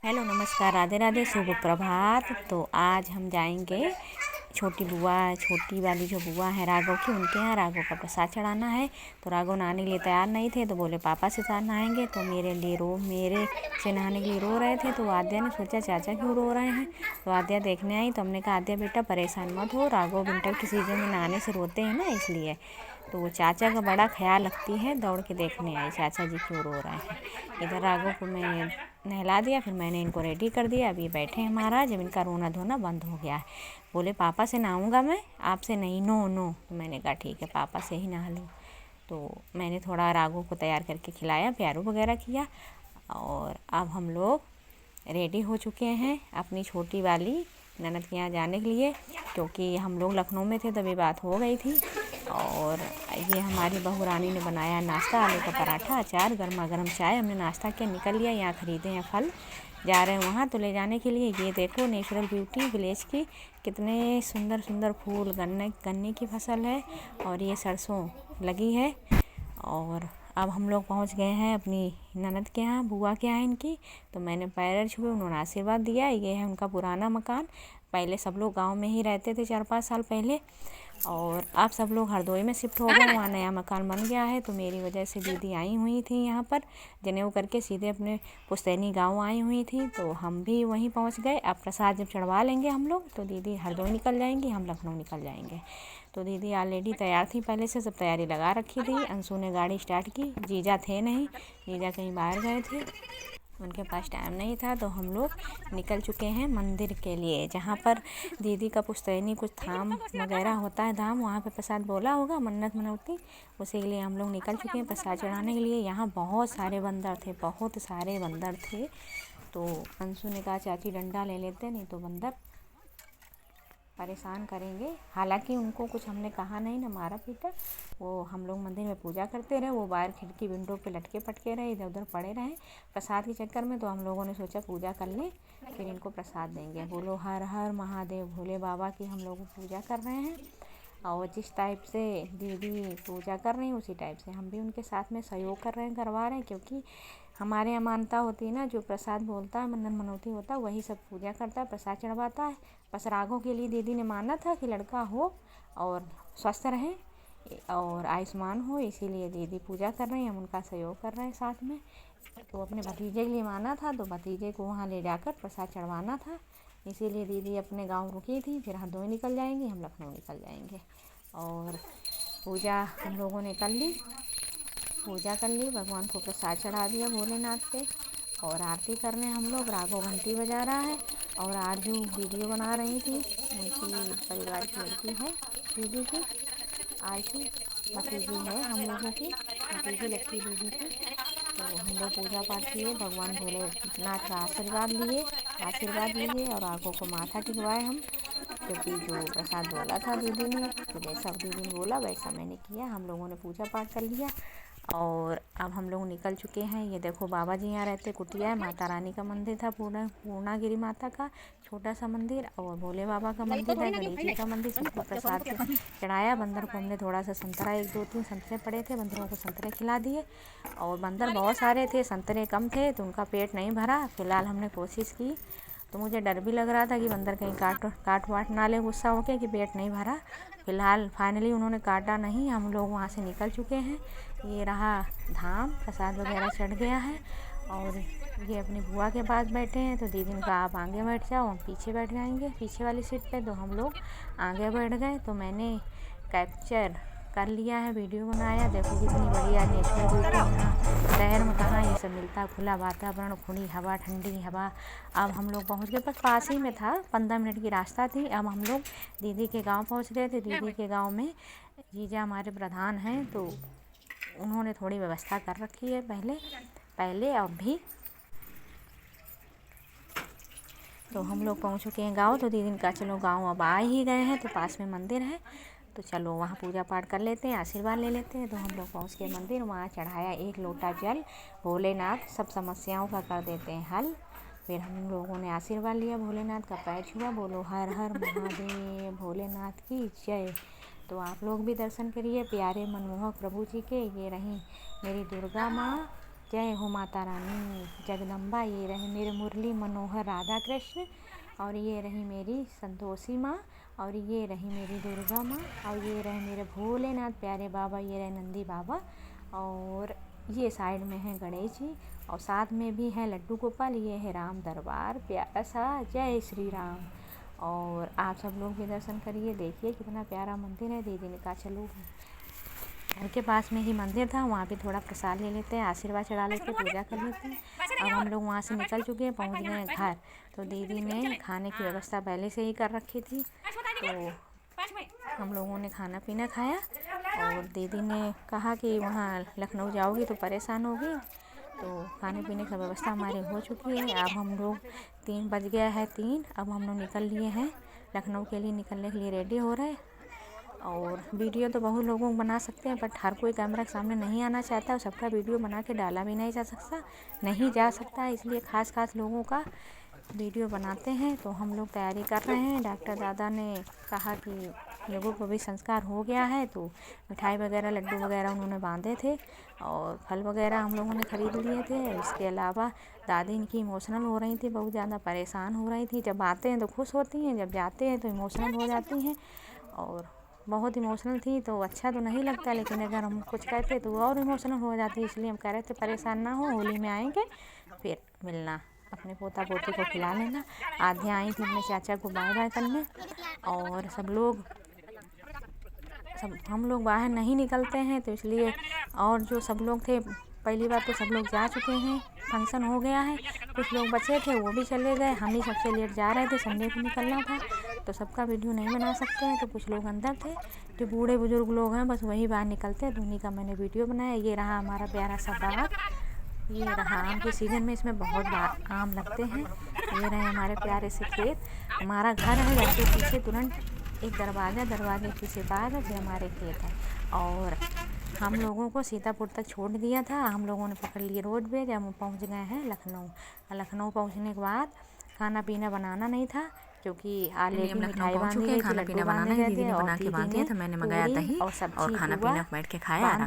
Hello नमस्कार, राधे राधे, शुभ प्रभात। तो आज हम जाएंगे छोटी वाली जो बुआ है राघव की, उनके यहाँ राघव का प्रसाद चढ़ाना है। तो राघव नहाने के लिए तैयार नहीं थे, तो बोले पापा से साथ नहाएंगे। तो मेरे से नहाने के लिए रो रहे थे। तो आद्या ने सोचा चाचा क्यों रो रहे हैं, तो आद्या देखने आई। तो हमने कहा आद्या बेटा परेशान मत हो, राघव विंटर की सीजन में नहाने से रोते हैं ना, इसलिए। तो वो चाचा का बड़ा ख्याल रखती है, दौड़ के देखने आई चाचा जी क्यों रो रहे हैं। इधर राघव को मैं नहला दिया, फिर मैंने इनको रेडी कर दिया। अभी बैठे हैं महाराज, अब इनका रोना धोना बंद हो गया है। बोले पापा से नहाऊंगा मैं, आपसे नहीं। No no. तो मैंने कहा ठीक है, पापा से ही नहा लो। तो मैंने थोड़ा राघव को तैयार करके खिलाया, प्यारू वगैरह किया। और अब हम लोग रेडी हो चुके हैं अपनी छोटी वाली ननद के यहाँ जाने के लिए, क्योंकि हम लोग लखनऊ में थे तभी बात हो गई थी। और ये हमारी बहू रानी ने बनाया नाश्ता, आलू का पराठा, अचार, गर्मा गर्म चाय। हमने नाश्ता किया, निकल लिया। यहाँ ख़रीदे हैं फल, जा रहे हैं वहाँ तो ले जाने के लिए। ये देखो नेचुरल ब्यूटी विलेज की, कितने सुंदर सुंदर फूल, गन्ने की फसल है और ये सरसों लगी है। और अब हम लोग पहुँच गए हैं अपनी ननद के यहाँ, बुआ के यहाँ इनकी। तो मैंने पैर छुए, उन्होंने आशीर्वाद दिया। ये है उनका पुराना मकान। पहले सब लोग गांव में ही रहते थे 4-5 साल पहले, और अब सब लोग हरदोई में शिफ्ट हो गए, वहाँ नया मकान बन गया है। तो मेरी वजह से दीदी आई हुई थी यहाँ पर, जनेऊ करके सीधे अपने पुश्तैनी गांव आई हुई थी। तो हम भी वहीं पहुँच गए। अब प्रसाद जब चढ़वा लेंगे हम लोग, तो दीदी हरदोई निकल जाएंगी, हम लखनऊ निकल जाएंगे। तो दीदी ऑलरेडी तैयार थी, पहले से सब तैयारी लगा रखी थी। अंशु ने गाड़ी स्टार्ट की, जीजा थे नहीं, जीजा कहीं बाहर गए थे, उनके पास टाइम नहीं था। तो हम लोग निकल चुके हैं मंदिर के लिए, जहाँ पर दीदी का पुश्तैनी कुछ धाम वगैरह होता है, धाम, वहाँ पे प्रसाद बोला होगा, मन्नत मनौती, उसी के लिए हम लोग निकल चुके हैं प्रसाद चढ़ाने के लिए। यहाँ बहुत सारे बंदर थे, बहुत सारे बंदर थे। तो अंशु ने कहा चाची डंडा ले लेते, नहीं तो बंदर परेशान करेंगे। हालांकि उनको कुछ हमने कहा नहीं ना, मारा पीटा। वो हम लोग मंदिर में पूजा करते रहे, वो बाहर खिड़की विंडो पे लटके पटके रहे, इधर उधर पड़े रहे प्रसाद के चक्कर में। तो हम लोगों ने सोचा पूजा कर लें, फिर इनको प्रसाद देंगे। बोलो हर हर महादेव, भोले बाबा की हम लोग पूजा कर रहे हैं। और जिस टाइप से दीदी पूजा कर रही हैं, उसी टाइप से हम भी उनके साथ में सहयोग कर रहे हैं, करवा रहे हैं। क्योंकि हमारे यहाँ मानता होती है ना, जो प्रसाद बोलता है, मन्नत मनौती होता है, वही सब पूजा करता है, प्रसाद चढ़वाता है। बस राघव के लिए दीदी ने माना था कि लड़का हो और स्वस्थ रहे और आयुष्मान हो, इसीलिए दीदी पूजा कर रहे हैं, हम उनका सहयोग कर रहे हैं साथ में। तो अपने भतीजे के लिए माना था, तो भतीजे को वहाँ ले जाकर प्रसाद चढ़वाना था, इसीलिए दीदी अपने गांव रुकी थी। फिर हरदोई निकल जाएंगी, हम लखनऊ निकल जाएंगे। और पूजा हम लोगों ने कर ली, पूजा कर ली, भगवान को प्रसाद चढ़ा दिया भोलेनाथ पे। और आरती करने हम लोग, राघव घंटी बजा रहा है। और आज जो वीडियो बना रही थी, उनकी परिवार की लड़की है दीदी की, आरती भतीजी है हम लोगों की, भतीजी लगती दीदी की। तो हम लोग पूजा पाठ किए, भगवान भोलेनाथ का आशीर्वाद लिए और राघव को माथा टिकवाए हम। क्योंकि जो प्रसाद बोला था दीदी ने, तो जैसा दीदी ने बोला वैसा मैंने किया। हम लोगों ने पूजा पाठ कर लिया और अब हम लोग निकल चुके हैं। ये देखो बाबा जी यहाँ रहते, कुटिया है, माता रानी का मंदिर था, पूर्णागिरी माता का छोटा सा मंदिर, और भोले बाबा का मंदिर है, गणेश जी का मंदिर। सबको प्रसाद चढ़ाया। बंदर को हमने थोड़ा सा संतरा, 1-2-3 संतरे पड़े थे, बंदरों को संतरे खिला दिए। और बंदर बहुत सारे थे, संतरे कम थे, तो उनका पेट नहीं भरा। फिलहाल हमने कोशिश की, तो मुझे डर भी लग रहा था कि बंदर कहीं काट वाट ना ले गुस्सा होके कि पेट नहीं भरा। फिलहाल फाइनली उन्होंने काटा नहीं, हम लोग वहाँ से निकल चुके हैं। ये रहा धाम, प्रसाद वगैरह चढ़ गया है। और ये अपनी बुआ के पास बैठे हैं। तो दीदी ने कहा आप आगे बैठ जाओ, हम पीछे बैठ जाएंगे पीछे वाली सीट पे। तो हम लोग आगे बैठ गए। तो मैंने कैप्चर कर लिया है, वीडियो बनाया। देखो कितनी बढ़िया नेचुरल ब्यूटी यहाँ शहर में कहाँ ये सब मिलता है, खुला वातावरण, खुली हवा, ठंडी हवा। अब हम लोग पहुँच गए, बस पास ही में था, 15 मिनट की रास्ता थी। अब हम लोग दीदी के गांव पहुँच गए थे। दीदी के गांव में जीजा हमारे प्रधान हैं, तो उन्होंने थोड़ी व्यवस्था कर रखी है पहले अब भी। तो हम लोग पहुँच चुके हैं गांव। तो दीदी ने कहा चलो गांव अब आ ही गए हैं, तो पास में मंदिर है, तो चलो वहाँ पूजा पाठ कर लेते हैं, आशीर्वाद ले लेते हैं। तो हम लोग पहुँच गए मंदिर, वहाँ चढ़ाया 1 लोटा जल। भोलेनाथ सब समस्याओं का कर देते हैं हल। फिर हम लोगों ने आशीर्वाद लिया, भोलेनाथ का पैर छुआ। बोलो हर हर महादेव, भोलेनाथ की जय। तो आप लोग भी दर्शन करिए प्यारे मनमोहक प्रभु जी के। ये रही मेरी दुर्गा माँ, जय हो माता रानी जगदम्बा। ये रहे मेरे मुरली मनोहर राधा कृष्ण, और ये रही मेरी संतोषी माँ, और ये रही मेरी दुर्गा माँ, और ये रहे मेरे भोलेनाथ प्यारे बाबा, ये रहे नंदी बाबा, और ये साइड में है गणेश जी, और साथ में भी है लड्डू गोपाल। ये है राम दरबार प्यारा सा। जय श्री राम। और आप सब लोग भी दर्शन करिए, देखिए कितना प्यारा मंदिर है। दीदी ने कहा चलो, घर के पास में ही मंदिर था, वहाँ भी थोड़ा प्रसाद ले लेते हैं, आशीर्वाद चढ़ा लेते हैं, पूजा कर लेते हैं। अब हम लोग वहाँ से निकल चुके हैं, पहुँच गए हैं घर। तो दीदी ने खाने की व्यवस्था पहले से ही कर रखी थी, तो हम लोगों ने खाना पीना खाया। और दीदी ने कहा कि वहाँ लखनऊ जाओगी तो परेशान होगी, तो खाने पीने की व्यवस्था हमारी हो चुकी है। अब हम लोग 3 बज गया है 3, अब हम लोग निकल लिए हैं लखनऊ के लिए, निकलने के लिए रेडी हो रहे हैं। और वीडियो तो बहुत लोगों को बना सकते हैं, बट हर कोई कैमरा के सामने नहीं आना चाहता, और सबका वीडियो बना के डाला भी नहीं जा सकता, इसलिए खास लोगों का वीडियो बनाते हैं। तो हम लोग तैयारी कर रहे हैं। डॉक्टर दादा ने कहा कि लोगों को भी संस्कार हो गया है, तो मिठाई वगैरह लड्डू वगैरह उन्होंने बांधे थे, और फल वगैरह हम लोगों ने ख़रीद लिए थे। इसके अलावा दादी इनकी इमोशनल हो रही थी, बहुत ज़्यादा परेशान हो रही थी। जब आते हैं तो खुश होती हैं, जब जाते हैं तो इमोशनल हो जाती हैं, और बहुत इमोशनल थी। तो अच्छा तो नहीं लगता, लेकिन अगर हम कुछ कहते तो और इमोशनल हो जाती, इसलिए हम कह रहे थे परेशान ना हो, होली में आएंगे फिर मिलना, अपने पोता पोती को खिला लेना। आधे आई थी अपने चाचा को बाय बाय करने, और हम लोग बाहर नहीं निकलते हैं, तो इसलिए, और जो सब लोग थे पहली बार तो सब लोग जा चुके हैं, फंक्शन हो गया है। कुछ लोग बचे थे वो भी चले गए, हम ही सबसे लेट जा रहे थे, संडे को निकलना था, तो सबका वीडियो नहीं बना सकते हैं। तो कुछ लोग अंदर थे, जो बूढ़े बुजुर्ग लोग हैं बस वही बाहर निकलते हैं, तो उन्हीं का मैंने वीडियो बनाया। ये रहा हमारा प्यारा सा बाग, ये रहा आम के सीज़न में इसमें बहुत आम लगते हैं। ये रहे हमारे प्यारे से खेत, हमारा घर है, घर के पीछे तुरंत एक दरवाज़े के पीछे बाग है, फिर हमारे खेत है। और हम लोगों को सीतापुर तक छोड़ दिया था, हम लोगों ने पकड़ लिए रोडवेज। हम पहुंच गए हैं लखनऊ। लखनऊ पहुंचने के बाद खाना पीना बनाना नहीं था, क्योंकि आले की मिठाई बांधी गई थी, लड्डू बांधे गए थे, और दीदी ने मैंने मंगाया दही और खाना पीना बैठ के खाया।